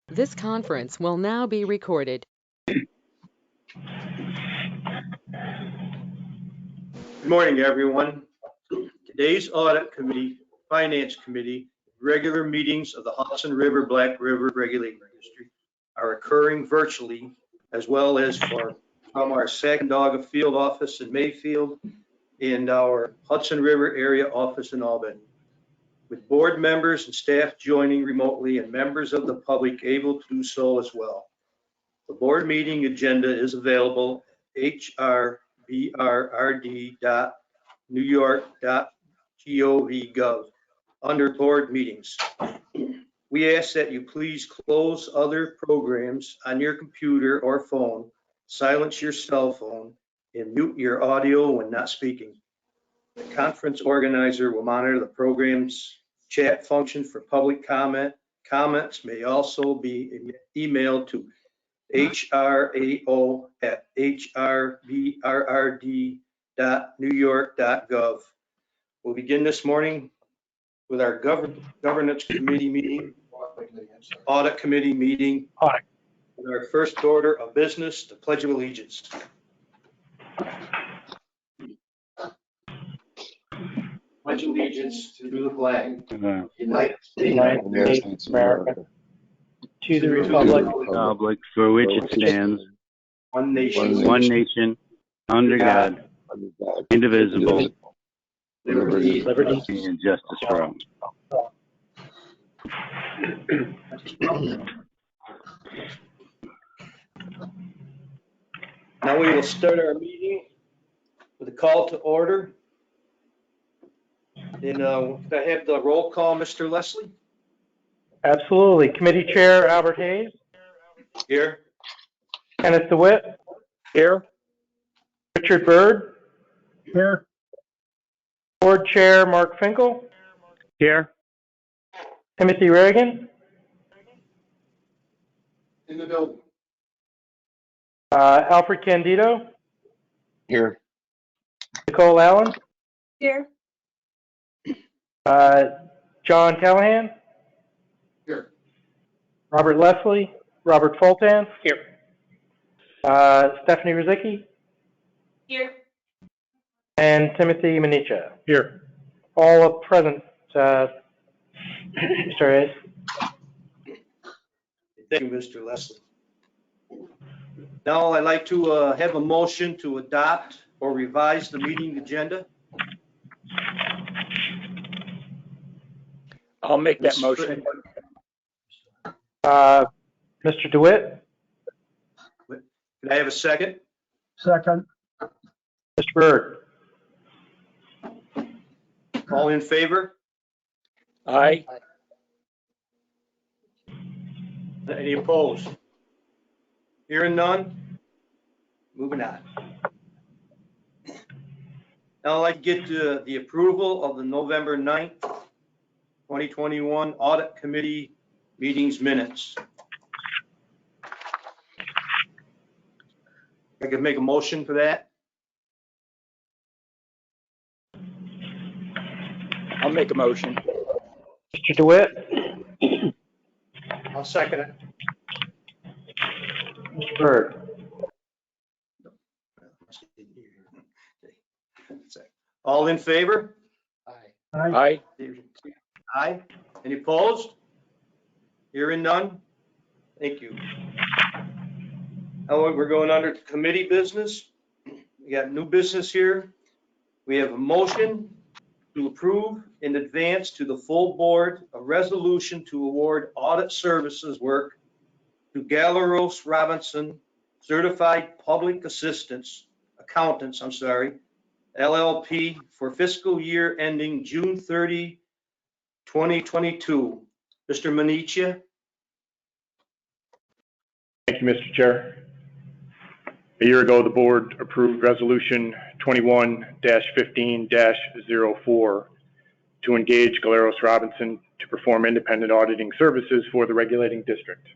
This conference will now be recorded. Good morning, everyone. Today's Audit Committee, Finance Committee, regular meetings of the Hudson River Black River Regulating District are occurring virtually, as well as from our Sacandaga Field Office in Mayfield and our Hudson River Area Office in Albany, with board members and staff joining remotely and members of the public able to do so as well. The board meeting agenda is available at hrbrd.newyork.gov under board meetings. We ask that you please close other programs on your computer or phone, silence your cell phone, and mute your audio when not speaking. The conference organizer will monitor the program's chat function for public comment. Comments may also be emailed to hrao@hrbrd.newyork.gov. We'll begin this morning with our governance committee meeting, audit committee meeting. With our first order of business, the Pledge of Allegiance. Pledge allegiance to the flag of the United States of America, to the republic for which it stands, one nation, under God, indivisible, liberty, and justice for all. Now we will start our meeting with a call to order. And can I have the roll call, Mr. Leslie? Absolutely. Committee Chair Albert Hayes. Here. Kenneth DeWitt. Here. Richard Byrd. Here. Board Chair Mark Finkel. Here. Timothy Reagan. In the building. Alfred Candido. Here. Nicole Allen. Here. John Callahan. Here. Robert Leslie. Robert Fulton. Here. Stephanie Rizicki. Here. And Timothy Manicha. Here. All present, Mr. Hayes. Thank you, Mr. Leslie. Now I'd like to have a motion to adopt or revise the meeting agenda. I'll make that motion. Mr. DeWitt. Can I have a second? Second. Mr. Byrd. All in favor? Aye. Any opposed? Hearing none? Moving on. Now I'd like to get to the approval of the November 9th, 2021 Audit Committee meetings minutes. I could make a motion for that. I'll make a motion. Mr. DeWitt. I'll second it. Mr. Byrd. All in favor? Aye. Aye. Any opposed? Hearing none? Thank you. Now we're going under to committee business. We got new business here. We have a motion to approve in advance to the full board a resolution to award audit services work to Galeros Robinson Certified Public Accountants, LLP for fiscal year ending June 30, 2022. Mr. Manicha. Thank you, Mr. Chair. A year ago, the board approved Resolution 21-15-04 to engage Galeros Robinson to perform independent auditing services for the regulating district.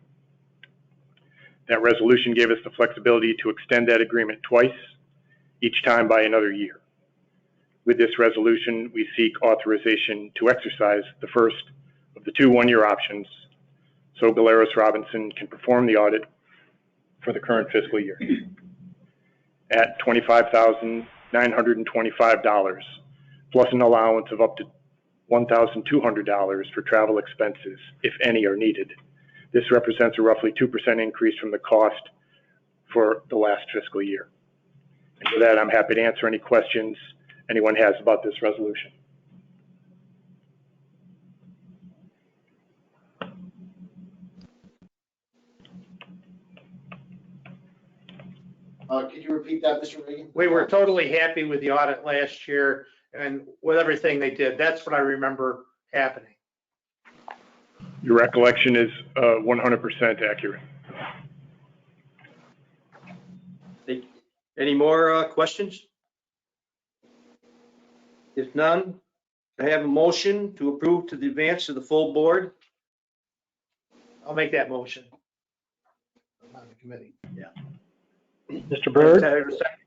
That resolution gave us the flexibility to extend that agreement twice, each time by another year. With this resolution, we seek authorization to exercise the first of the two one-year options so Galeros Robinson can perform the audit for the current fiscal year at $25,925, plus an allowance of up to $1,200 for travel expenses, if any are needed. This represents a roughly 2% increase from the cost for the last fiscal year. And with that, I'm happy to answer any questions anyone has about this resolution. Could you repeat that, Mr. Reagan? We were totally happy with the audit last year and with everything they did. That's what I remember happening. Your recollection is 100% accurate. Any more questions? If none, I have a motion to approve to the advance to the full board. I'll make that motion. I'm on the committee. Mr. Byrd? Do I have a second?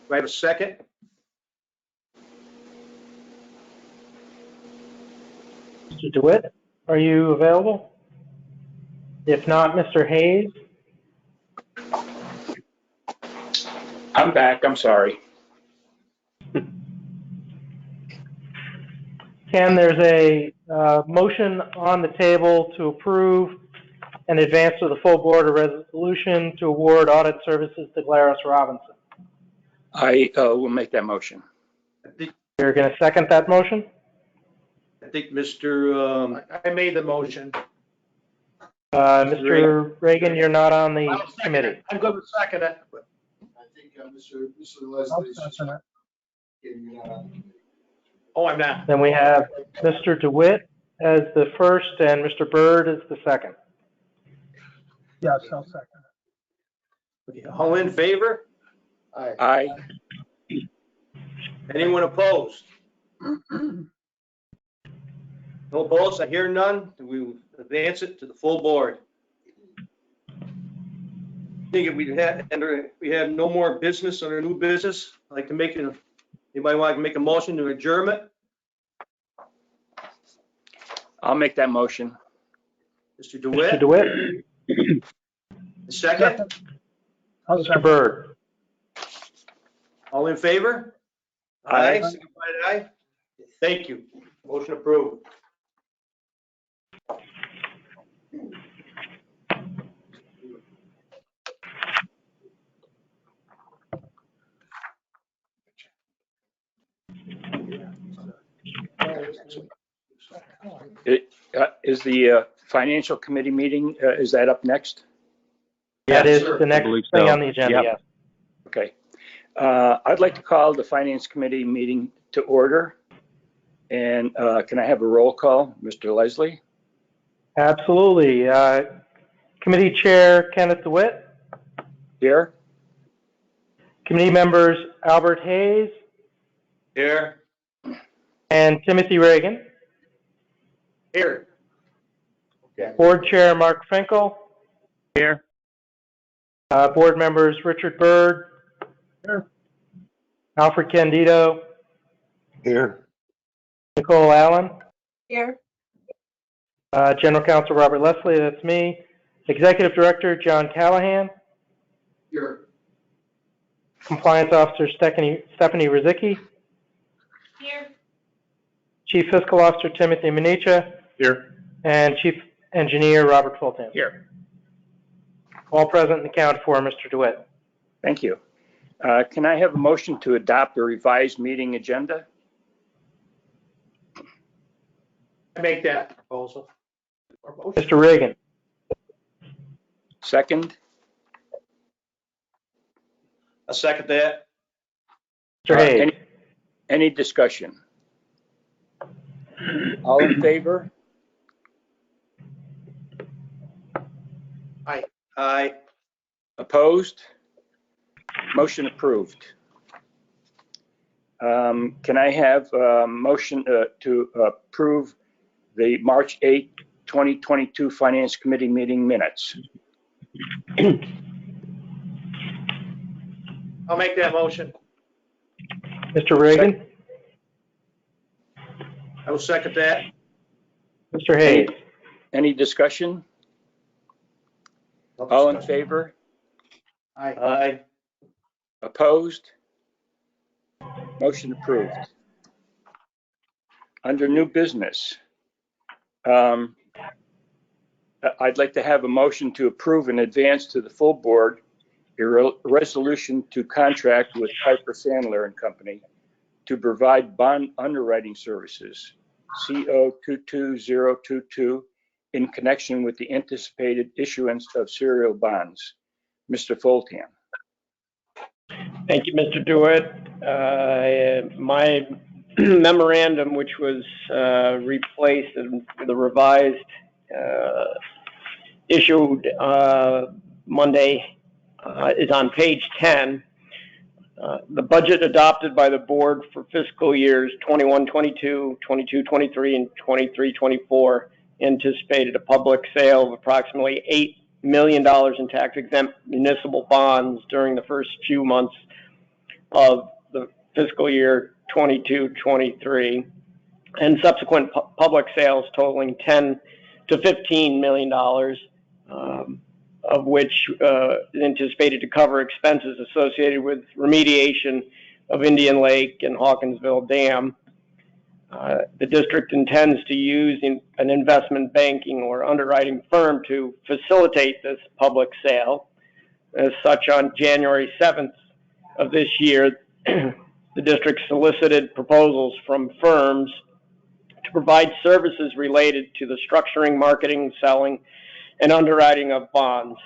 Do I have a second? Mr. DeWitt, are you available? If not, Mr. Hayes? I'm back. I'm sorry. Ken, there's a motion on the table to approve and advance to the full board a resolution to award audit services to Galeros Robinson. I will make that motion. You're going to second that motion? I think Mr. I made the motion. Mr. Reagan, you're not on the I'll second committee. it. I'm going to second it. I think Mr. Leslie's just getting it out on the committee. Oh, I'm not. Then we have Mr. DeWitt as the first and Mr. Byrd as the second. Yes, I'll second Okay, all in favor? it. Aye. Anyone opposed? No opposed, I hear none. We will advance it to the full board. I think if we have no more business under new business, I'd like to make anybody want to make a motion to adjournment? I'll make that motion. Mr. Mr. DeWitt, DeWitt? second? Mr. Byrd? All in favor? Aye. Signify by aye. Thank you. Motion approved. Is the financial committee meeting, is that up next? That is sir. the next believe thing so. on the agenda, Yep. yes. Okay. I'd like to call the finance committee meeting to order. And can I have a roll call? Mr. Leslie? Absolutely. Committee Chair Kenneth DeWitt, Here? committee members Albert Hayes Here. and Timothy Reagan, Here. Board Chair Mark Finkel, Here. board members Richard Byrd, Alfred Candido, Here. Nicole Allen, Here. General Counsel Robert Leslie, that's me, Executive Director John Callahan, Here. Compliance Officer Stephanie Rizicki, Here. Chief Fiscal Officer Timothy Minicha, Here. and Chief Engineer Robert Fulton. Here. All present and accounted for, Mr. DeWitt. Thank you. Can I have a motion to adopt a revised meeting agenda? I make that proposal. Or motion. Mr. Reagan. Second? I'll second that. Mr. Hayes. Any discussion? All in favor? Aye. Opposed? Motion approved. Can I have a motion to approve the March 8, 2022 Finance Committee meeting minutes? I'll make that motion. Mr. Reagan. I will second that. Mr. Hayes? Any discussion? No All in discussion. favor? Aye. Opposed? Motion approved. Under new business, I'd like to have a motion to approve in advance to the full board a resolution to contract with Piper Sandler and Company to provide bond underwriting services, CO 22022, in connection with the anticipated issuance of serial bonds. Mr. Foltan. Thank you, Mr. DeWitt. My memorandum, which was replaced and the revised issued Monday, is on page 10. The budget adopted by the board for fiscal years 21-22, 22-23, and 23-24 anticipated a public sale of approximately $8 million in tax-exempt municipal bonds during the first few months of the fiscal year 22-23, and subsequent public sales totaling $10 to $15 million, of which is anticipated to cover expenses associated with remediation of Indian Lake and Hawkinsville Dam. The district intends to use an investment banking or underwriting firm to facilitate this public sale. As such, on January 7th of this year, the district solicited proposals from firms to provide services related to the structuring, marketing, selling, and underwriting of bonds.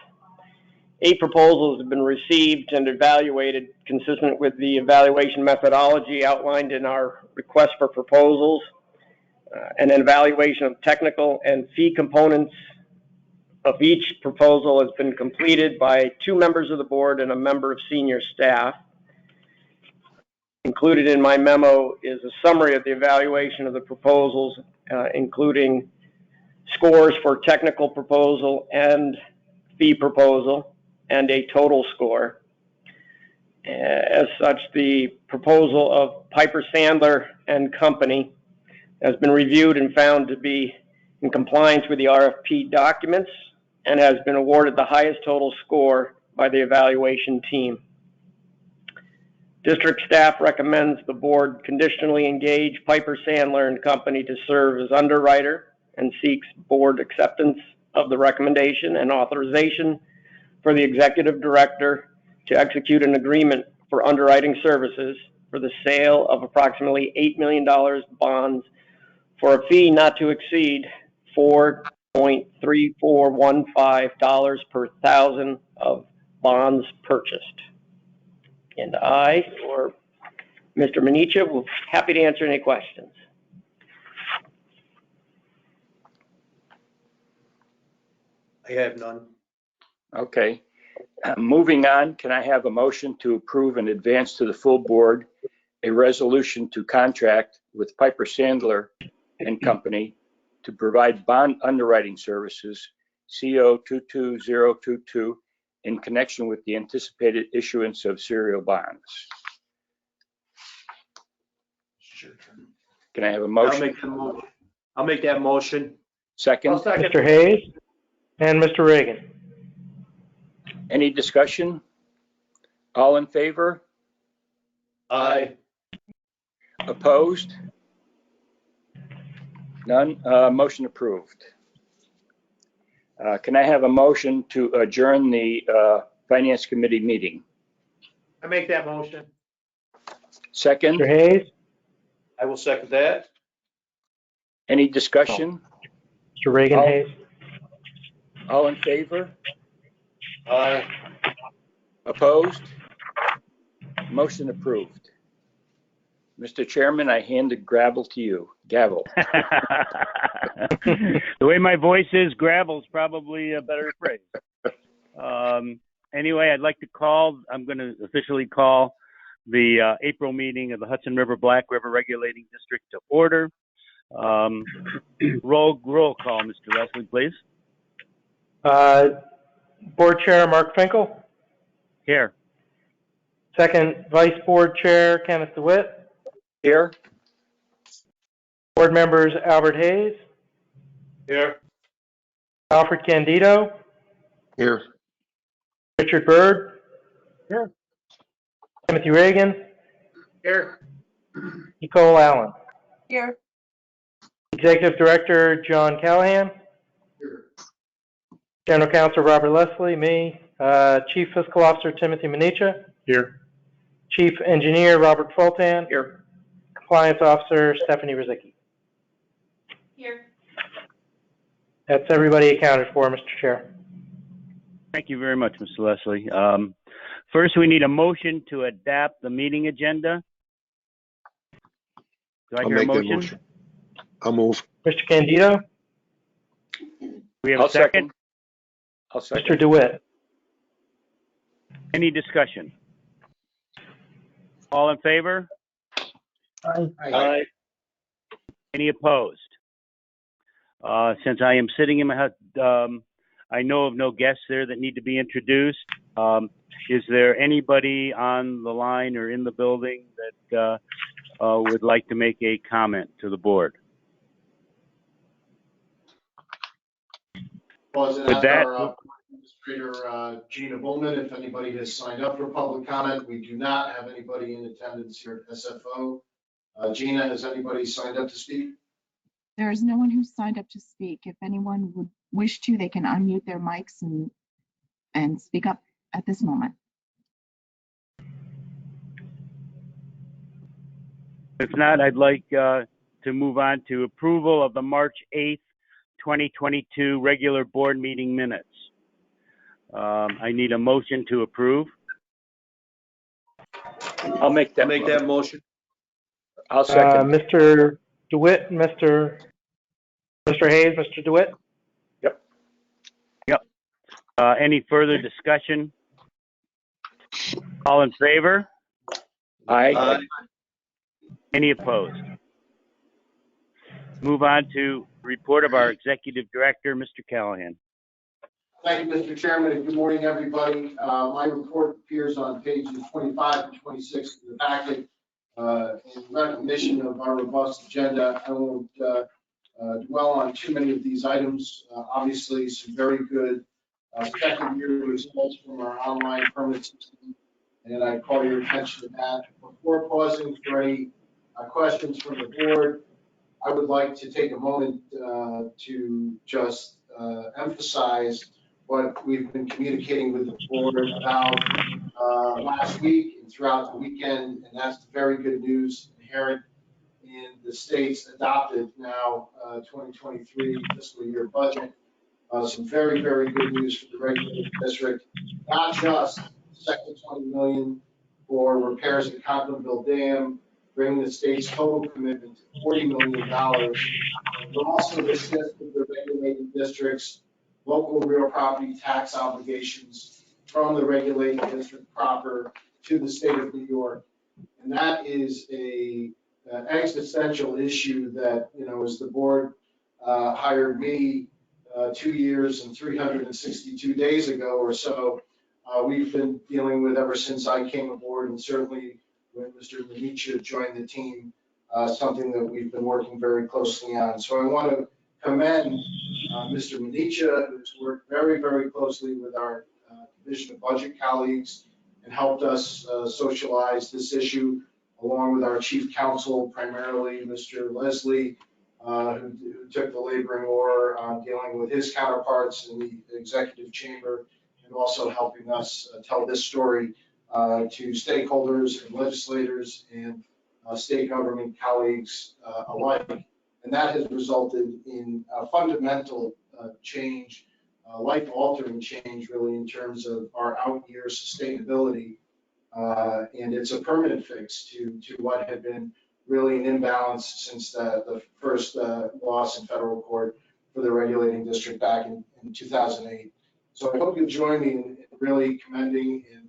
8 proposals have been received and evaluated consistent with the evaluation methodology outlined in our request for proposals. An evaluation of technical and fee components of each proposal has been completed by 2 members of the board and a member of senior staff. Included in my memo is a summary of the evaluation of the proposals, including scores for technical proposal and fee proposal, and a total score. As such, the proposal of Piper Sandler and Company has been reviewed and found to be in compliance with the RFP documents and has been awarded the highest total score by the evaluation team. District staff recommends the board conditionally engage Piper Sandler and Company to serve as underwriter and seeks board acceptance of the recommendation and authorization for the executive director to execute an agreement for underwriting services for the sale of approximately $8 million bonds for a fee not to exceed $4.3415 per thousand of bonds purchased. And I, or Mr. Minicha, will be happy to answer any questions. I have none. Okay. Moving on, can I have a motion to approve in advance to the full board a resolution to contract with Piper Sandler and Company to provide bond underwriting services, CO 22022, in connection with the anticipated issuance of serial bonds? Can I have a motion? I'll make that motion. Second? Mr. Hayes and Mr. Reagan? Any discussion? All in favor? Aye. Opposed? None. Motion approved. Can I have a motion to adjourn the Finance Committee meeting? I make that motion. Second? Mr. Hayes? I will second that. Any discussion? Mr. Reagan All- Hayes? All in favor? Aye. Opposed? Motion approved. Mr. Chairman, I hand the gavel to you. Gavel. The way my voice is, gravel's probably a better phrase. Anyway, I'm going to officially call the April meeting of the Hudson River Black River Regulating District to order. Roll call, Mr. Leslie, please. Board Chair Mark Finkel? Here. Second Vice Board Chair Kenneth DeWitt? Here? Board members Albert Hayes, Here. Alfred Candido, Here. Richard Byrd, Here. Timothy Reagan, Here. Nicole Allen. Here. Executive Director John Callahan, Here. General Counsel Robert Leslie, me, Chief Fiscal Officer Timothy Minicha, Here. Chief Engineer Robert Fultan, Here. Compliance Officer Stephanie Rizicki. Here. That's everybody accounted for, Mr. Chair. Thank you very much, Mr. Leslie. First, we need a motion to adapt the meeting agenda. Do I I'll hear a make that motion? motion. I'll move. Mr. Candido, We have I'll a second? I'll Mr. second. DeWitt. Any discussion? All in favor? Aye. Any opposed? Since I am sitting in my house, I know of no guests there that need to be introduced. Is there anybody on the line or in the building that would like to make a comment to the board? Pause and With ask that- our Administrator Gina Bullman if anybody has signed up for public comment. We do not have anybody in attendance here at SFO. Gina, has anybody signed up to speak? There is no one who's signed up to speak. If anyone would wish to, they can unmute their mics and speak up at this moment. If not, I'd like to move on to approval of the March 8th, 2022 regular board meeting minutes. I need a motion to approve. I'll make that. Make that motion. I'll second. Mr. DeWitt, Mr. Hayes, Mr. DeWitt. Any further discussion? All in favor? Aye. Any opposed? Move on to report of our executive director, Mr. Callahan. Thank you, Mr. Chairman, and good morning, everybody. My report appears on pages 25 and 26 of the packet. In recognition of our robust agenda, I won't dwell on too many of these items. Obviously, some very good second year results from our online permit system, and I call your attention to that. Before pausing for any questions from the board, I would like to take a moment to just emphasize what we've been communicating with the board about last week and throughout the weekend, and that's the very good news inherent in the state's adopted now 2023 fiscal year budget. Some very, very good news for the regulated district, not just second $20 million for repairs at Cottonville Dam, bringing the state's total commitment to $40 million, but also the shift of the regulated district's local real property tax obligations from the regulated district proper to the state of New York. And that is an existential issue that, as the board hired me 2 years and 362 days ago or so, we've been dealing with ever since I came aboard, and certainly when Mr. Minicha joined the team, something that we've been working very closely on. So I want to commend Mr. Minicha, who's worked very, very closely with our Division of Budget colleagues and helped us socialize this issue, along with our Chief Counsel, primarily Mr. Leslie, who took the laboring oar on dealing with his counterparts in the executive chamber, and also helping us tell this story to stakeholders and legislators and state government colleagues alike. And that has resulted in a fundamental change, life-altering change, really, in terms of our out-year sustainability. And it's a permanent fix to what had been really an imbalance since the first loss in federal court for the regulating district back in 2008. So I hope you'll join me in really commending and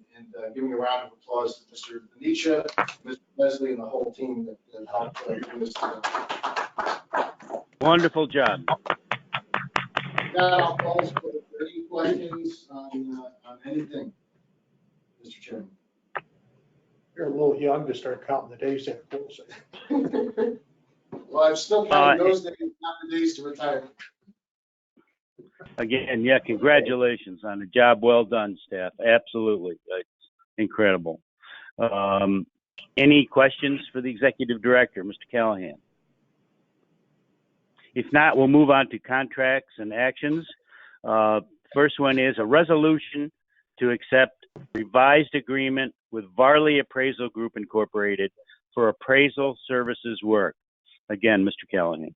giving a round of applause to Mr. Minicha, Mr. Leslie, and the whole team that helped do this. Wonderful job. I'll pause for any questions on anything, Mr. Chairman. You're a little young to start counting the days after school. Well, I'm still counting those days, not the days to retire. Again, yeah, congratulations on a job well done, staff. Absolutely. It's incredible. Any questions for the executive director, Mr. Callahan? If not, we'll move on to contracts and actions. First one is a resolution to accept revised agreement with Varley Appraisal Group Incorporated for appraisal services work. Again, Mr. Callahan.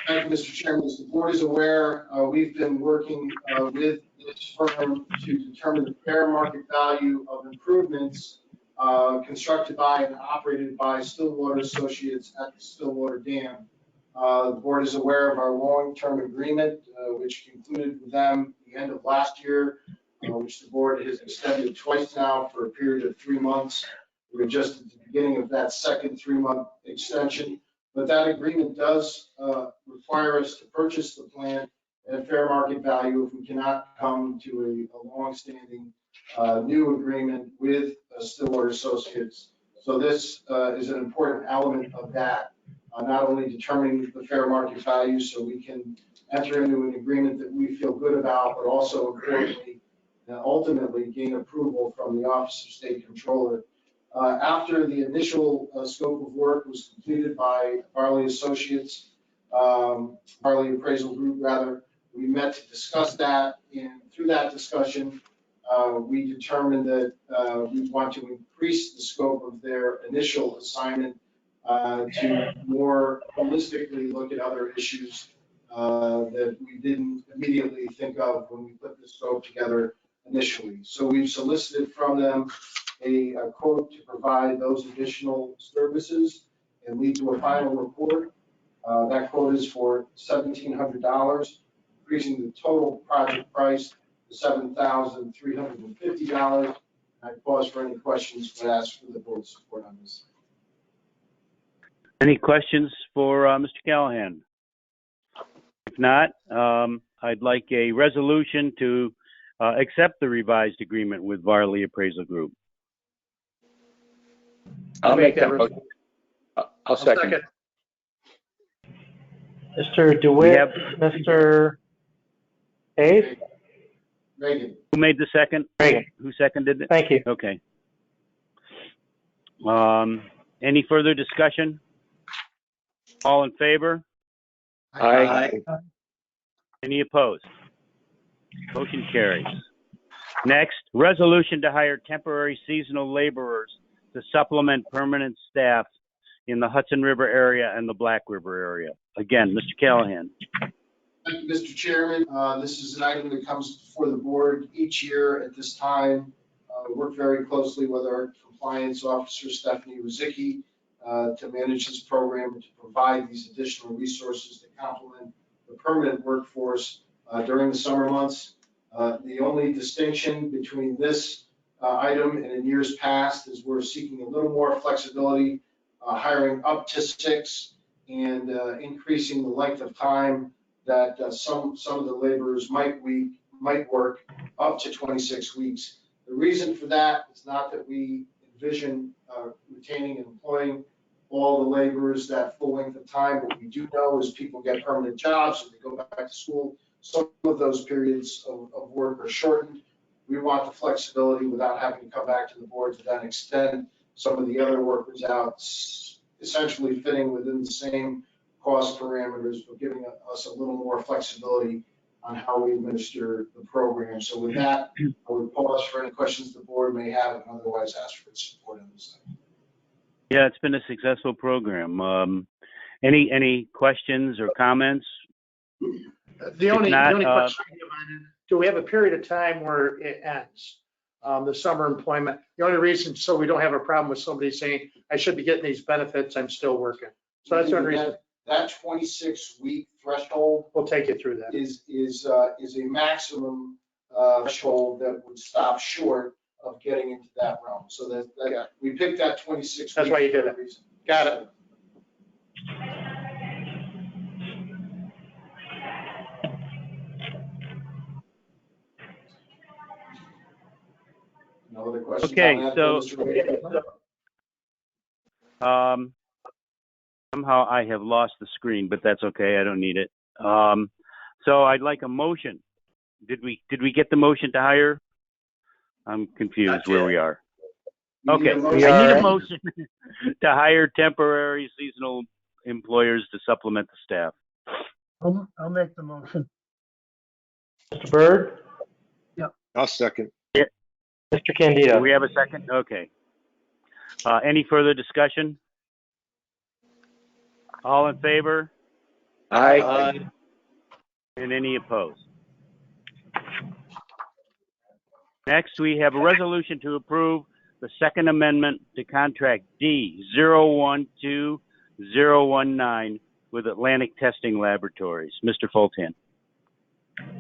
Thank you, Mr. Chairman. As the board is aware, we've been working with this firm to determine the fair market value of improvements constructed by and operated by Stillwater Associates at the Stillwater Dam. The board is aware of our long-term agreement, which concluded with them at the end of last year, which the board has extended twice now for a period of 3 months. We're just at the beginning of that second 3-month extension. But that agreement does require us to purchase the plant at fair market value if we cannot come to a long-standing new agreement with Stillwater Associates. So this is an important element of that, not only determining the fair market value so we can enter into an agreement that we feel good about, but also importantly, ultimately gain approval from the Office of State Controller. After the initial scope of work was completed by Varley Associates, Varley Appraisal Group rather, we met to discuss that, and through that discussion, we determined that we want to increase the scope of their initial assignment to more holistically look at other issues that we didn't immediately think of when we put the scope together initially. So we've solicited from them a quote to provide those additional services and lead to a final report. That quote is for $1,700, increasing the total project price to $7,350. I pause for any questions, but ask for the board's support on this. Any questions for Mr. Callahan? If not, I'd like a resolution to accept the revised agreement with Varley Appraisal Group. I'll make that motion. I'll second. Mr. DeWitt, Mr. Hayes? Reagan. Who made the second? Reagan. Who seconded it? Thank you. Okay. Any further discussion? All in favor? Aye. Any opposed? Motion carries. Next, resolution to hire temporary seasonal laborers to supplement permanent staff in the Hudson River area and the Black River area. Again, Mr. Callahan. Thank you, Mr. Chairman. This is an item that comes before the board each year at this time. We work very closely with our compliance officer, Stephanie Ruzicki, to manage this program and to provide these additional resources to complement the permanent workforce during the summer months. The only distinction between this item and in years past is we're seeking a little more flexibility, hiring up to 6 and increasing the length of time that some of the laborers might work up to 26 weeks. The reason for that is not that we envision retaining and employing all the laborers that full length of time. What we do know is people get permanent jobs, or they go back to school. Some of those periods of work are shortened. We want the flexibility without having to come back to the board to then extend some of the other workers out, essentially fitting within the same cost parameters, but giving us a little more flexibility on how we administer the program. So with that, I would pause for any questions the board may have and otherwise ask for its support on this thing. Yeah, it's been a successful program. Any questions or comments? The only question I have on it, uh, do we have a period of time where it ends, the summer employment? The only reason, so we don't have a problem with somebody saying, I should be getting these benefits, I'm still working. So that's the only reason. That 26-week threshold We'll take you through that. is a maximum threshold that would stop short of getting into that realm. So that we picked that 26 That's why you did it. Got it. No other questions? Okay, on that, so Mr. Reagan? Somehow I have lost the screen, but that's okay. I don't need it. So I'd like a motion. Did we get the motion to hire? I'm confused Not where yet. we are. You need Okay, a motion. I need are a at- motion to hire temporary seasonal employers to supplement the staff. I'll make the motion. Mr. Byrd, I'll second. Mr. Do Candido. we have a second? Okay. Any further discussion? All in favor? Aye. And any opposed? Next, we have a resolution to approve the second amendment to contract D012019 with Atlantic Testing Laboratories. Mr. Fulton.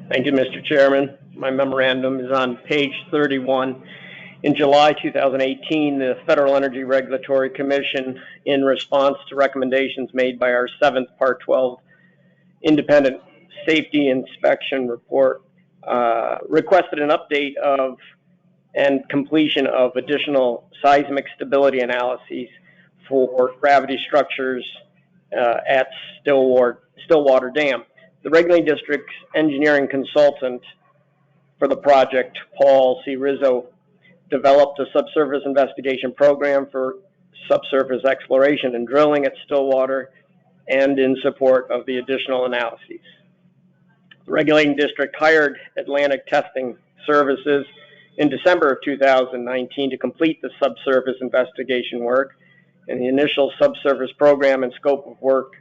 Thank you, Mr. Chairman. My memorandum is on page 31. In July 2018, the Federal Energy Regulatory Commission, in response to recommendations made by our 7th Part 12 Independent Safety Inspection Report, requested an update of and completion of additional seismic stability analyses for gravity structures at Stillwater Dam. The Regulating District's engineering consultant for the project, Paul C. Rizzo, developed a subsurface investigation program for subsurface exploration and drilling at Stillwater and in support of the additional analyses. The Regulating District hired Atlantic Testing Services in December of 2019 to complete the subsurface investigation work, and the initial subsurface program and scope of work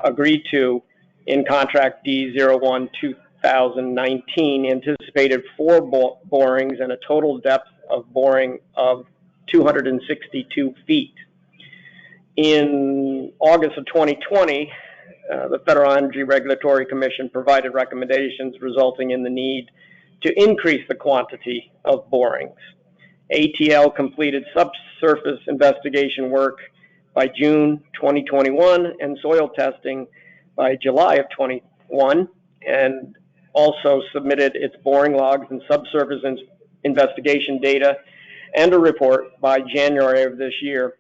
agreed to in contract D01-2019 anticipated 4 borings and a total depth of boring of 262 feet. In August of 2020, the Federal Energy Regulatory Commission provided recommendations resulting in the need to increase the quantity of borings. ATL completed subsurface investigation work by June 2021 and soil testing by July of 21, and also submitted its boring logs and subsurface investigation data and a report by January of this year.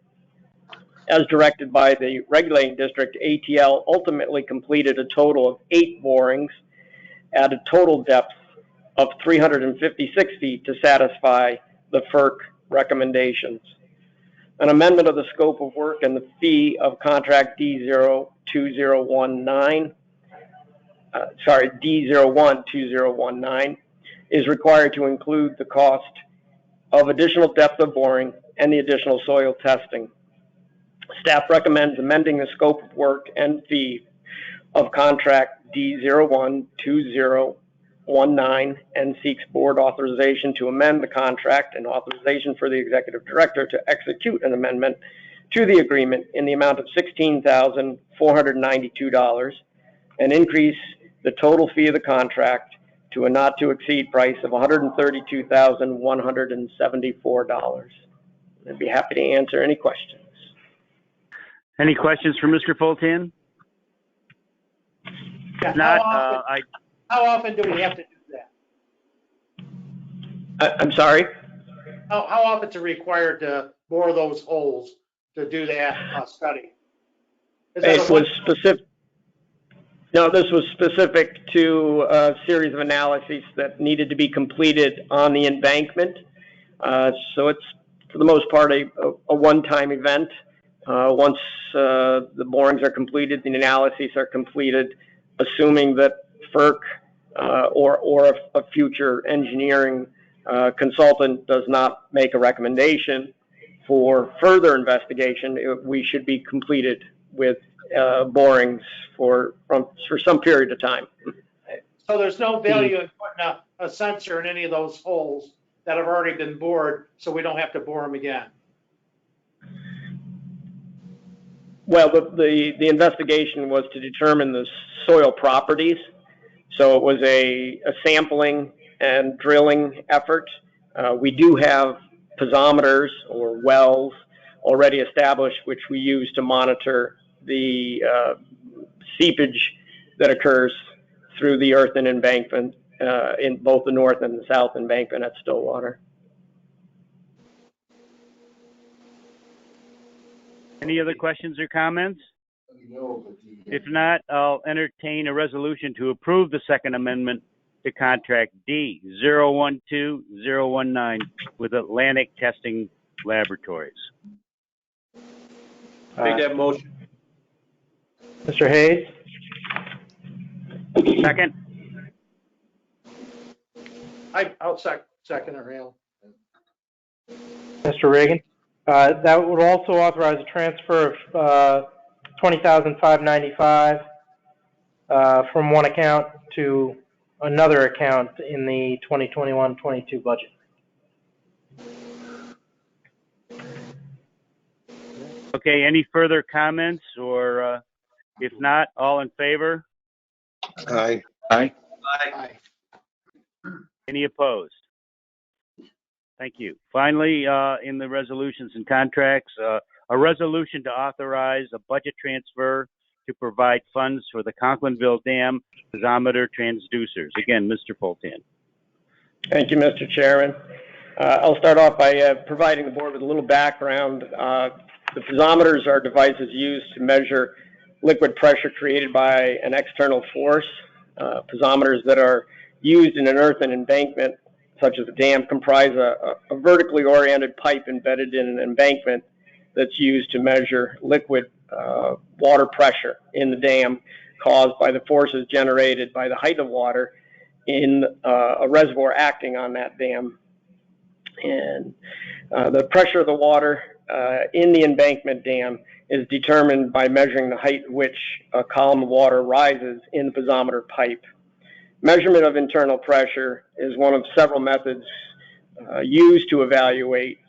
As directed by the Regulating District, ATL ultimately completed a total of 8 borings at a total depth of 356 feet to satisfy the FERC recommendations. An amendment of the scope of work and the fee of contract D01-2019 is required to include the cost of additional depth of boring and the additional soil testing. Staff recommends amending the scope of work and fee of contract D01-2019 and seeks board authorization to amend the contract and authorization for the executive director to execute an amendment to the agreement in the amount of $16,492 and increase the total fee of the contract to a not to exceed price of $132,174. I'd be happy to answer any questions. Any questions for Mr. Fulton? Yeah, If not, how often do we have to do that? I'm sorry? How often is it required to bore those holes to do that study? Is that It was specific. No, this was specific to a series of analyses that needed to be completed on the embankment. So it's, for the most part, a one-time event. Once the borings are completed, the analyses are completed, assuming that FERC or a future engineering consultant does not make a recommendation for further investigation, we should be completed with borings for some period of time. So there's no value in putting a sensor in any of those holes that have already been bored, so we don't have to bore them again. Well, the investigation was to determine the soil properties. So it was a sampling and drilling effort. We do have piezometers or wells already established, which we use to monitor the seepage that occurs through the earthen embankment in both the north and the south embankment at Stillwater. any other questions or comments? me know, but the. If not, I'll entertain a resolution to approve the second amendment to contract D 012019 with Atlantic Testing Laboratories. Make that motion. Mr. Hayes, Second? I'll second it, Rail. Mr. Reagan. That would also authorize a transfer of $20,595 from one account to another account in the 2021-22 budget. Okay, any further comments, or if not, all in favor? Aye. Aye. Aye. Any opposed? Thank you. Finally, in the resolutions and contracts, a resolution to authorize a budget transfer to provide funds for the Conklinville Dam piezometer transducers. Again, Mr. Poltan. Thank you, Mr. Chairman. I'll start off by providing the board with a little background. The piezometers are devices used to measure liquid pressure created by an external force. Piezometers that are used in an earthen embankment, such as a dam, comprise a vertically oriented pipe embedded in an embankment that's used to measure liquid water pressure in the dam caused by the forces generated by the height of water in a reservoir acting on that dam. And the pressure of the water in the embankment dam is determined by measuring the height at which a column of water rises in the piezometer pipe. Measurement of internal pressure is one of several methods used to evaluate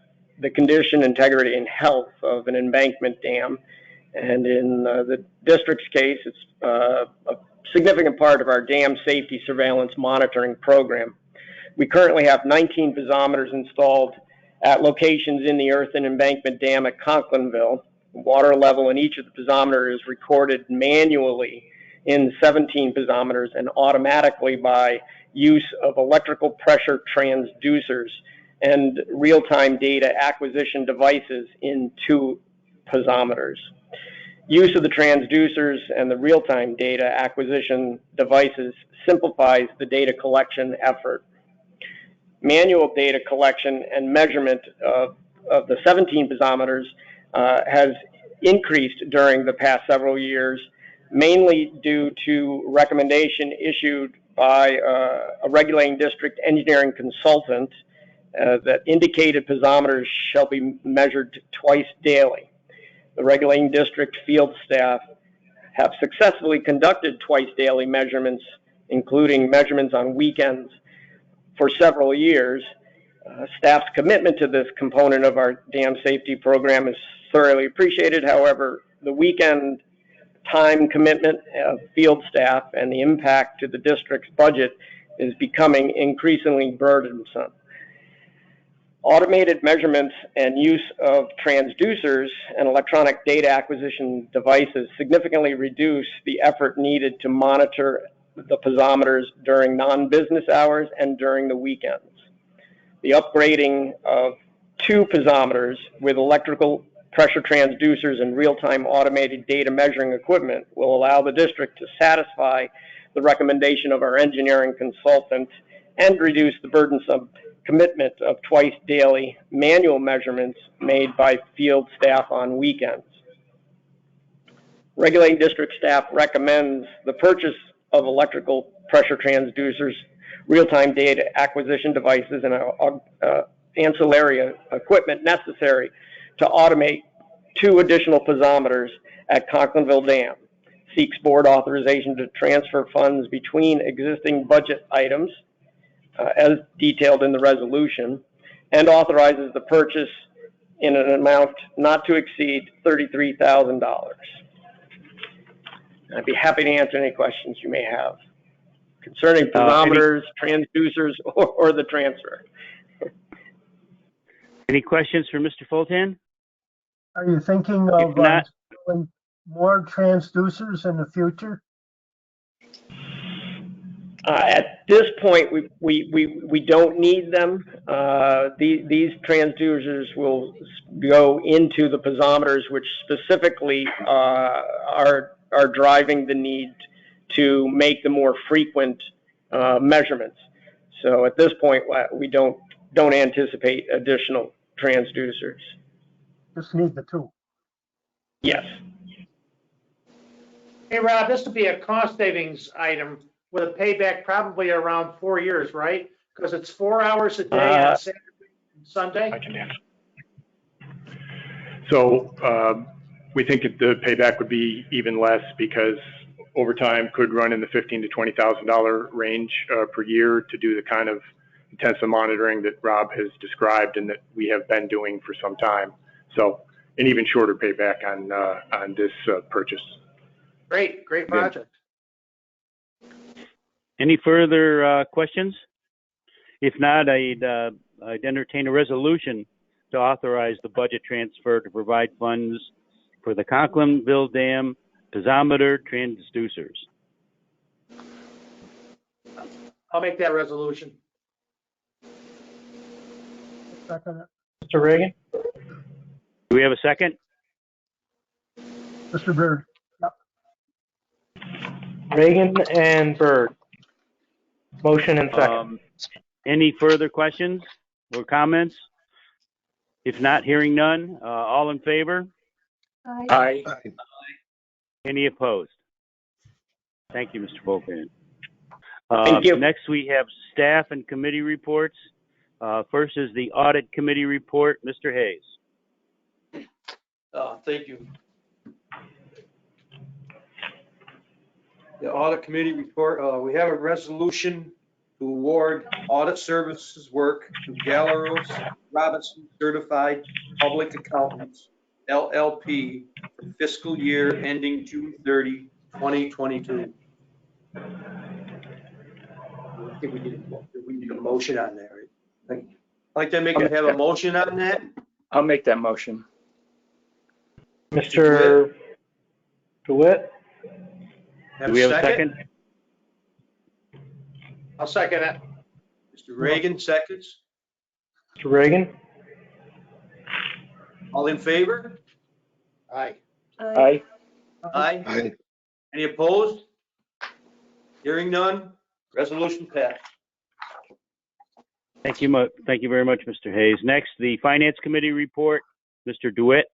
the condition, integrity, and health of an embankment dam. And in the district's case, it's a significant part of our dam safety surveillance monitoring program. We currently have 19 piezometers installed at locations in the earthen embankment dam at Conklinville. Water level in each of the piezometers is recorded manually in 17 piezometers and automatically by use of electrical pressure transducers and real-time data acquisition devices in 2 piezometers. Use of the transducers and the real-time data acquisition devices simplifies the data collection effort. Manual data collection and measurement of the 17 piezometers has increased during the past several years, mainly due to recommendation issued by a regulating district engineering consultant that indicated piezometers shall be measured twice daily. The regulating district field staff have successfully conducted twice daily measurements, including measurements on weekends, for several years. Staff's commitment to this component of our dam safety program is thoroughly appreciated. However, the weekend time commitment of field staff and the impact to the district's budget is becoming increasingly burdensome. Automated measurements and use of transducers and electronic data acquisition devices significantly reduce the effort needed to monitor the piezometers during non-business hours and during the weekends. The upgrading of 2 piezometers with electrical pressure transducers and real-time automated data measuring equipment will allow the district to satisfy the recommendation of our engineering consultant and reduce the burdensome commitment of twice daily manual measurements made by field staff on weekends. Regulating district staff recommends the purchase of electrical pressure transducers, real-time data acquisition devices, and ancillary equipment necessary to automate 2 additional piezometers at Conklinville Dam. Seeks board authorization to transfer funds between existing budget items as detailed in the resolution, and authorizes the purchase in an amount not to exceed $33,000. I'd be happy to answer any questions you may have concerning piezometers, transducers, or the transfer. Any questions for Mr. Fulton? Are you thinking of installing more transducers in the future? At this point, we don't need them. These transducers will go into the piezometers, which specifically are driving the need to make the more frequent measurements. So at this point, we don't anticipate additional transducers. Just need the two. Yes. Hey, Rob, this would be a cost savings item with a payback probably around 4 years, right? Because it's 4 hours a day on Saturday and Sunday. I can answer. So we think that the payback would be even less because overtime could run in the $15,000 to $20,000 range per year to do the kind of intensive monitoring that Rob has described and that we have been doing for some time. So an even shorter payback on this purchase. Great project. Any further questions? If not, I'd entertain a resolution to authorize the budget transfer to provide funds for the Conklinville Dam piezometer transducers. I'll make that resolution. Second it. Mr. Reagan? Do we have a second? Mr. Byrd. Yep. Reagan and Byrd. Motion and second. Any further questions or comments? If not, hearing none, all in favor? Aye. Any opposed? Thank you, Mr. Volkan. Thank you. Next, we have staff and committee reports. First is the audit committee report. Mr. Hayes. Thank you. The audit committee report, we have a resolution to award audit services work to Galleros Robinson Certified Public Accountants, LLP, for fiscal year ending June 30, 2022. I think we need a motion on that, right? I'd like to have a motion on that. I'll make that motion. Mr. DeWitt? Do we have a second? I'll second it. Mr. Reagan seconds. Mr. Reagan? All in favor? Aye. Aye. Aye. Aye. Any opposed? Hearing none, resolution passed. Thank you very much, Mr. Hayes. Next, the finance committee report. Mr. DeWitt.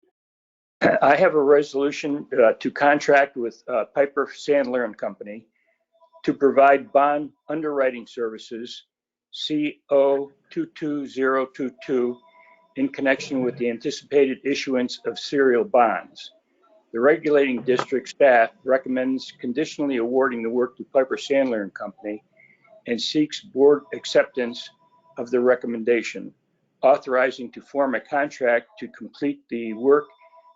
I have a resolution to contract with Piper Sandler and Company to provide bond underwriting services, CO 22022, in connection with the anticipated issuance of serial bonds. The regulating district staff recommends conditionally awarding the work to Piper Sandler and Company and seeks board acceptance of the recommendation, authorizing to form a contract to complete the work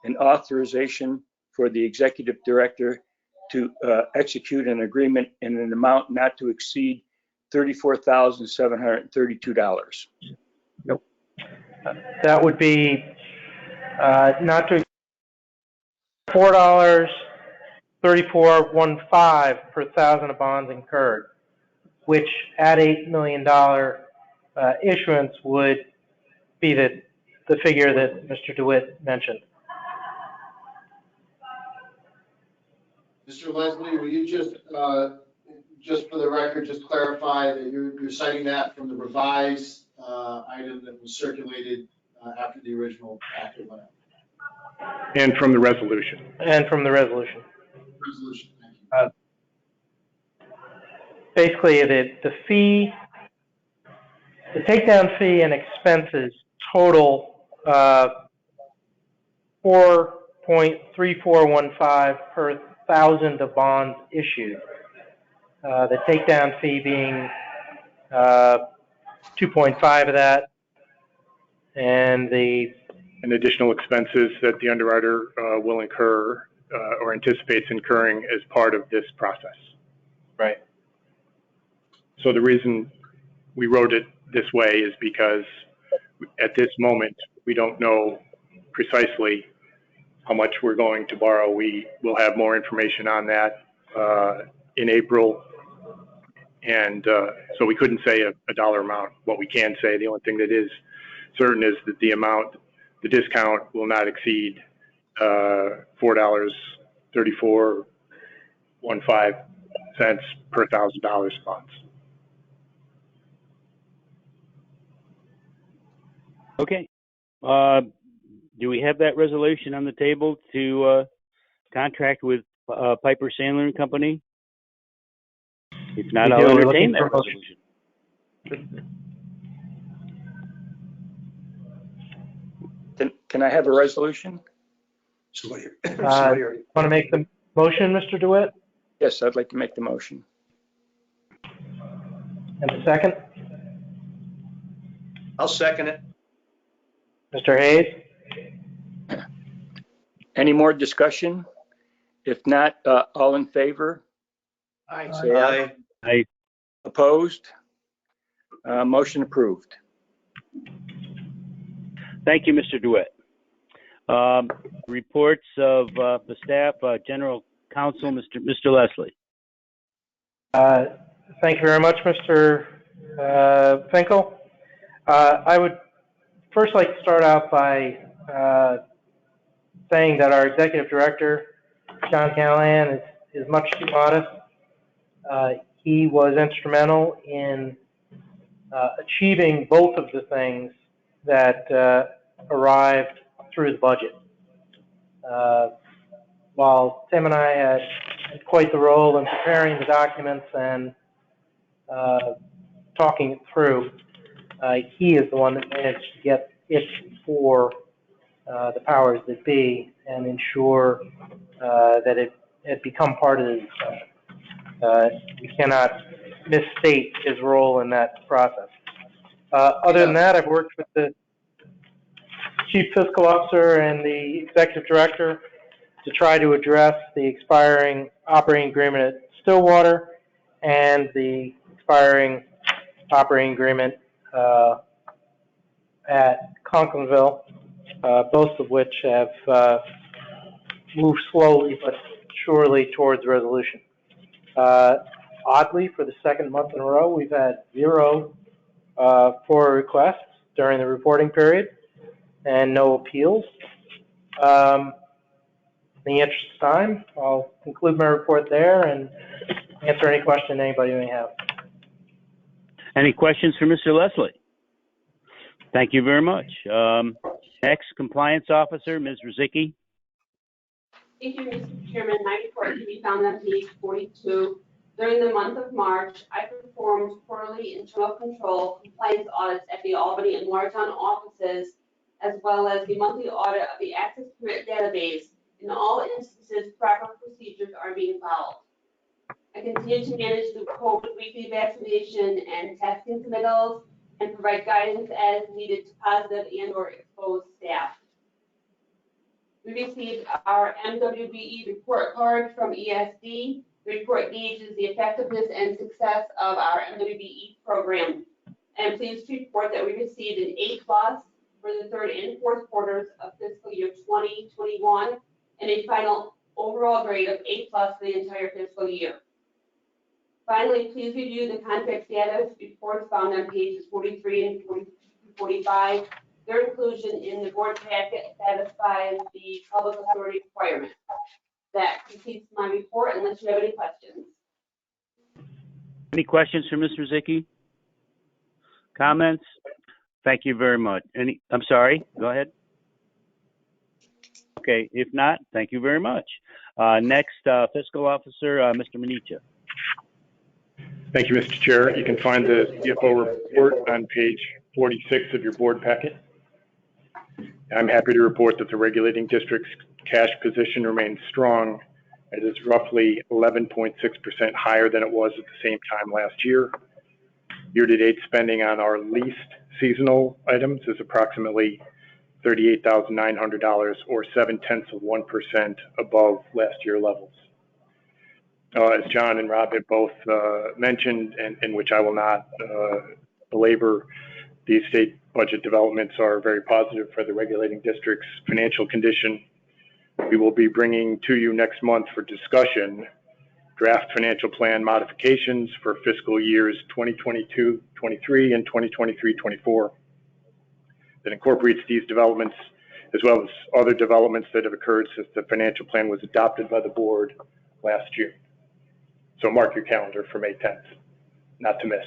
and authorization for the executive director to execute an agreement in an amount not to exceed $34,732. Nope. That would be not to $4.3415 per thousand of bonds incurred, which at $8 million issuance would be the figure that Mr. DeWitt mentioned. Mr. Leslie, will you just for the record, just clarify that you're citing that from the revised item that was circulated after the original packet went out? And from the resolution. And from the resolution. Resolution, thank you. Basically, the fee, the takedown fee and expenses total $4.3415 per thousand of bonds issued. The takedown fee being 2.5 of that, and additional expenses that the underwriter will incur or anticipates incurring as part of this process. Right. So the reason we wrote it this way is because at this moment, we don't know precisely how much we're going to borrow. We will have more information on that in April, And so we couldn't say a dollar amount. What we can say, the only thing that is certain is that the discount will not exceed $4.3415 per $1,000 bonds. Okay. Do we have that resolution on the table to contract with Piper Sandler and Company? If not, I'll entertain that resolution. Can I have a resolution? Somebody Want to make the motion, Mr. DeWitt? Yes, I'd like to make the motion. And the second? I'll second it. Mr. Hayes? Any more discussion? If not, all in favor? Aye. Say aye. Aye. Opposed? Motion approved. Thank you, Mr. DeWitt. Reports of the staff, General Counsel, Mr. Leslie. Thank you very much, Mr. Finkel. I would first like to start out by saying that our Executive Director, John Callahan, is much too modest. He was instrumental in achieving both of the things that arrived through the budget. While Tim and I had quite the role in preparing the documents and talking it through, he is the one that managed to get it before the powers that be and ensure that it had become part of the discussion. We cannot misstate his role in that process. Other than that, I've worked with the Chief Fiscal Officer and the Executive Director to try to address the expiring operating agreement at Stillwater and the expiring operating agreement at Conklingville, both of which have moved slowly but surely towards resolution. Oddly, for the second month in a row, we've had 0 FOIA requests during the reporting period and no appeals. In the interest of time, I'll conclude my report there and answer any question anybody may have. Any questions for Mr. Leslie? Thank you very much. Next, Compliance Officer, Ms. Rizicki. Thank you, Mr. Chairman. My report can be found on page 42. During the month of March, I performed quarterly internal control compliance audits at the Albany and Watertown offices, as well as the monthly audit of the Access Permit database. In all instances, proper procedures are being followed. I continue to manage the COVID weekly vaccination and testing submittals and provide guidance as needed to positive and/or exposed staff. We received our MWBE report card from ESD. The report gauges the effectiveness and success of our MWBE program. I am pleased to report that we received an A+ for the third and fourth quarters of fiscal year 2021 and a final overall grade of A+ for the entire fiscal year. Finally, please review the contract status reports found on pages 43 and 45. Their inclusion in the board packet satisfies the public authority requirement. That completes my report unless you have any questions. Any questions for Ms. Rizicki? Comments? Thank you very much. I'm sorry, go ahead. Okay, if not, thank you very much. Next, Fiscal Officer, Mr. Minicha. Thank you, Mr. Chair. You can find the CFO report on page 46 of your board packet. I'm happy to report that the regulating district's cash position remains strong. It is roughly 11.6% higher than it was at the same time last year. Year-to-date spending on our least seasonal items is approximately $38,900 or 0.7% above last year levels. As John and Rob have both mentioned, and which I will not belabor, these state budget developments are very positive for the regulating district's financial condition. We will be bringing to you next month for discussion draft financial plan modifications for fiscal years 2022-23 and 2023-24 that incorporates these developments as well as other developments that have occurred since the financial plan was adopted by the board last June. So mark your calendar for May 10th, not to miss.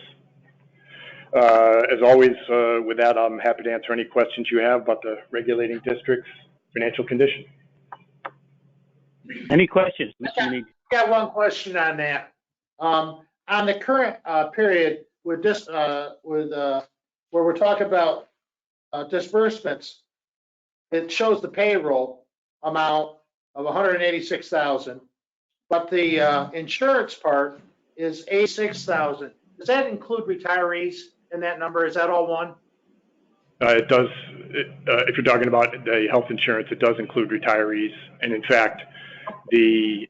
As always, with that, I'm happy to answer any questions you have about the regulating district's financial condition. Any questions, Mr. Mead? I got one question on that. On the current period with this, where we're talking about disbursements, it shows the payroll amount of 186,000, but the insurance part is 86,000. Does that include retirees in that number? Is that all one? It does. If you're talking about the health insurance, it does include retirees, and in fact, the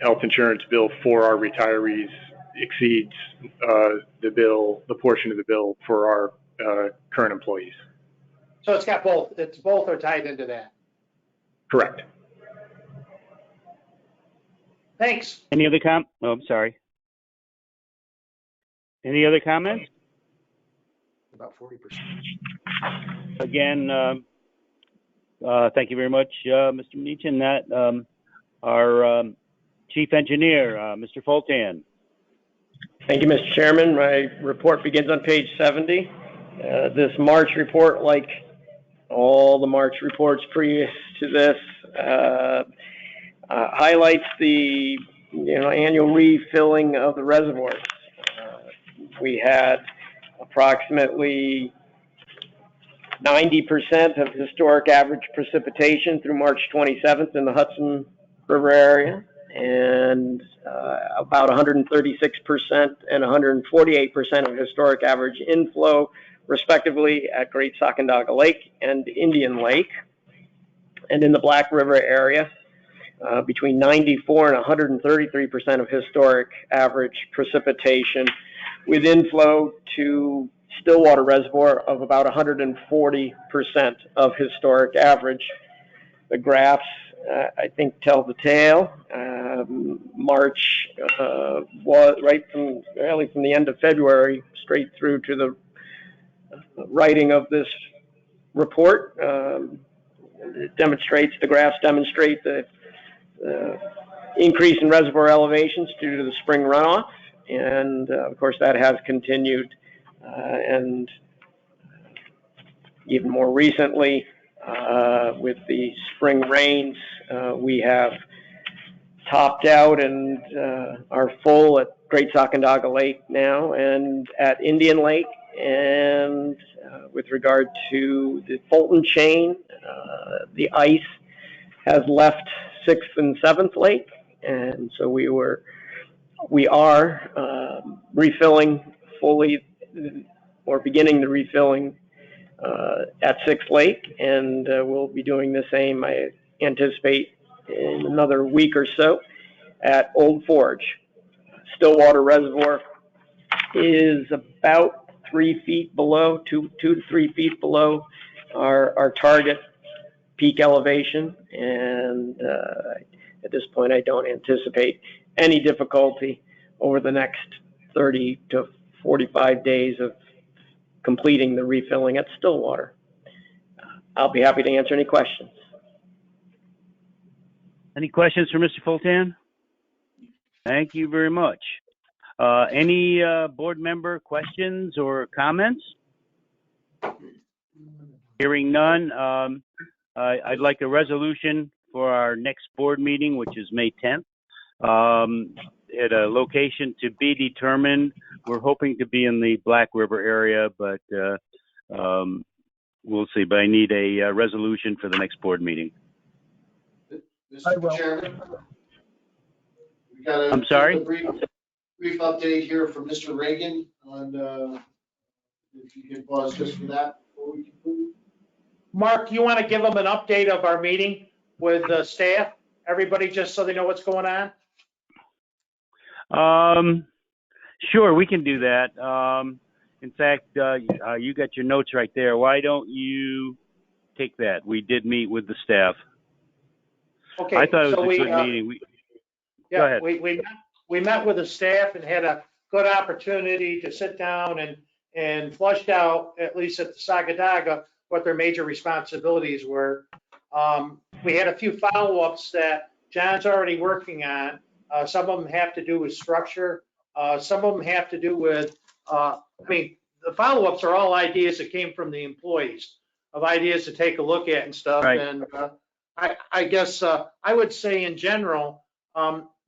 health insurance bill for our retirees exceeds the portion of the bill for our current employees. So it's got both. It's both are tied into that. Correct. Thanks. Any other Oh, I'm sorry. Any other comments? About 40%. Again, thank you very much, Mr. Meachin. That our chief engineer, Mr. Fultan. Thank you, Mr. Chairman. My report begins on page 70. This March report, like all the March reports previous to this, highlights the annual refilling of the reservoirs. We had approximately 90% of historic average precipitation through March 27th in the Hudson River area, and about 136% and 148% of historic average inflow, respectively, at Great Sacandaga Lake and Indian Lake. And in the Black River area, between 94 and 133% of historic average precipitation, with inflow to Stillwater Reservoir of about 140% of historic average. The graphs, I think, tell the tale. March was really from the end of February straight through to the writing of this report. The graphs demonstrate the increase in reservoir elevations due to the spring runoff, and of course that has continued, and even more recently with the spring rains, we have topped out and are full at Great Sacandaga Lake now and at Indian Lake. And with regard to the Fulton chain, the ice has left 6th and 7th Lake, and so we are refilling fully, or beginning the refilling at 6th Lake, and we'll be doing the same, I anticipate, in another week or so at Old Forge. Stillwater Reservoir is about 3 feet below, 2 to 3 feet below our target peak elevation, and at this point I don't anticipate any difficulty over the next 30 to 45 days of completing the refilling at Stillwater. I'll be happy to answer any questions. Any questions for Mr. Fultan? Thank you very much. Any board member questions or comments? Hearing none, I'd like a resolution for our next board meeting, which is May 10th, at a location to be determined. We're hoping to be in the Black River area, but we'll see. But I need a resolution for the next board meeting. Mr. Chairman, we got I'm sorry? a brief update here from Mr. Reagan on, if you could pause just for that before we conclude. Mark, you want to give them an update of our meeting with the staff? Everybody, just so they know what's going on? Sure, we can do that. In fact, you got your notes right there. Why don't you take that? We did meet with the staff. Okay. I thought it was a good meeting. Go ahead. we met with the staff and had a good opportunity to sit down and flushed out, at least at the Sagadaga, what their major responsibilities were. We had a few follow-ups that John's already working on. Some of them have to do with structure. Some of them have to do with, the follow-ups are all ideas that came from the employees, of ideas to take a look at and stuff. Right. And I guess I would say in general,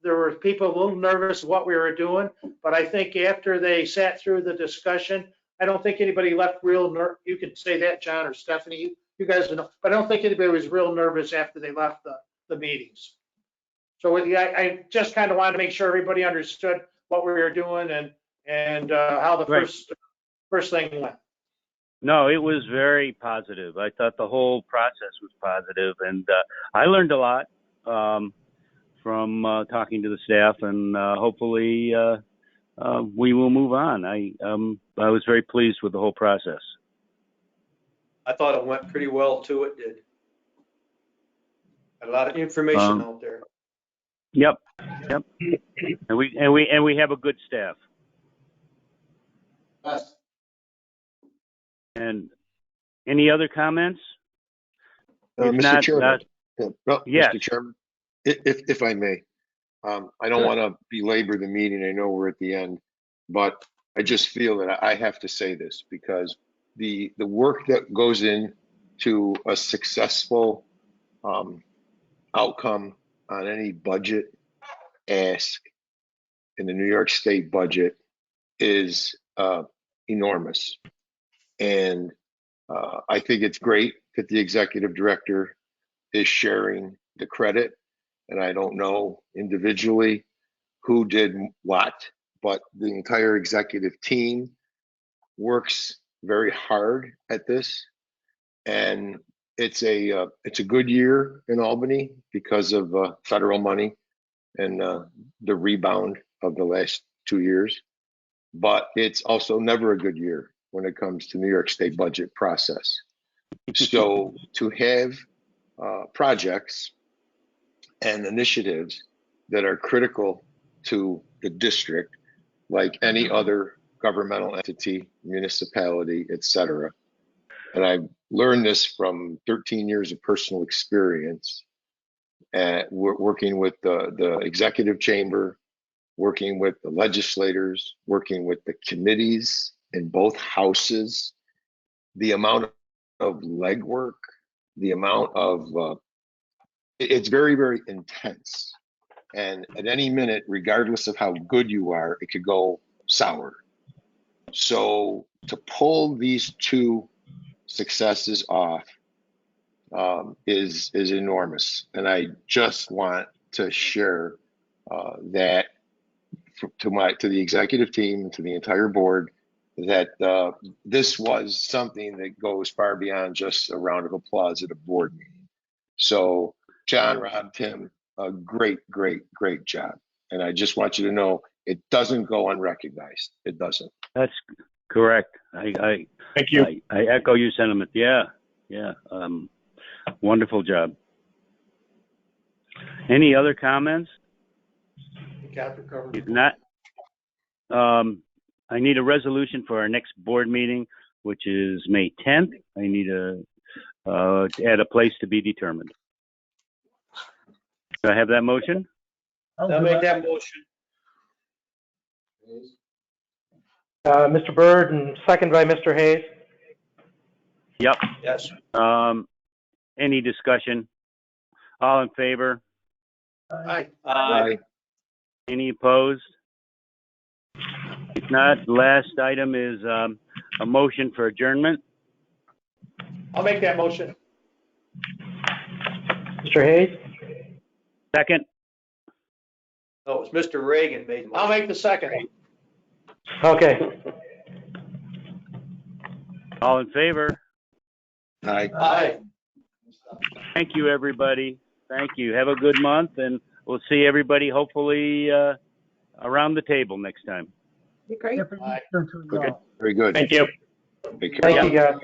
there were people a little nervous what we were doing, but I think after they sat through the discussion, I don't think anybody left real you could say that, John or Stephanie, you guys know, but I don't think anybody was real nervous after they left the meetings. So I just kind of wanted to make sure everybody understood what we were doing and how the Right. first thing went. No, it was very positive. I thought the whole process was positive, and I learned a lot from talking to the staff, and hopefully we will move on. I was very pleased with the whole process. I thought it went pretty well too. It did. A lot of information out there. Yep. And we have a good staff. Yes. And any other comments? If Mr. not, Chairman. yes. Mr. Chairman, if I may, I don't want to belabor the meeting. I know we're at the end, but I just feel that I have to say this because the work that goes into a successful outcome on any budget ask in the New York State budget is enormous. And I think it's great that the executive director is sharing the credit. And I don't know individually who did what, but the entire executive team works very hard at this. And it's a good year in Albany because of federal money and the rebound of the last 2 years. But it's also never a good year when it comes to New York State budget process. So to have projects and initiatives that are critical to the district, like any other governmental entity, municipality, et cetera. And I've learned this from 13 years of personal experience working with the executive chamber, working with the legislators, working with the committees in both houses, the amount of legwork, the amount of, it's very, very intense. And at any minute, regardless of how good you are, it could go sour. So to pull these two successes off is enormous. And I just want to share that to the executive team and to the entire board that this was something that goes far beyond just a round of applause at a board meeting. So John, Rob, Tim, a great job. And I just want you to know it doesn't go unrecognized. It doesn't. That's correct. I Thank you. I echo your sentiment. Yeah. Wonderful job. Any other comments? If not, I need a resolution for our next board meeting, which is May 10th. I need to add a place to be determined. Do I have that motion? I'll make that motion. Mr. Byrd and second by Mr. Hayes. Yep. Yes. Any discussion? All in favor? Aye. Aye. Any opposed? If not, last item is a motion for adjournment. I'll make that motion. Mr. Hayes? Second? No, it was Mr. Reagan made the motion. I'll make the second. Okay. All in favor? Aye. Aye. Thank you, everybody. Thank you. Have a good month, and we'll see everybody hopefully around the table next time. Happy Easter to you all. Very good. Thank you. Take care. Thank you, guys.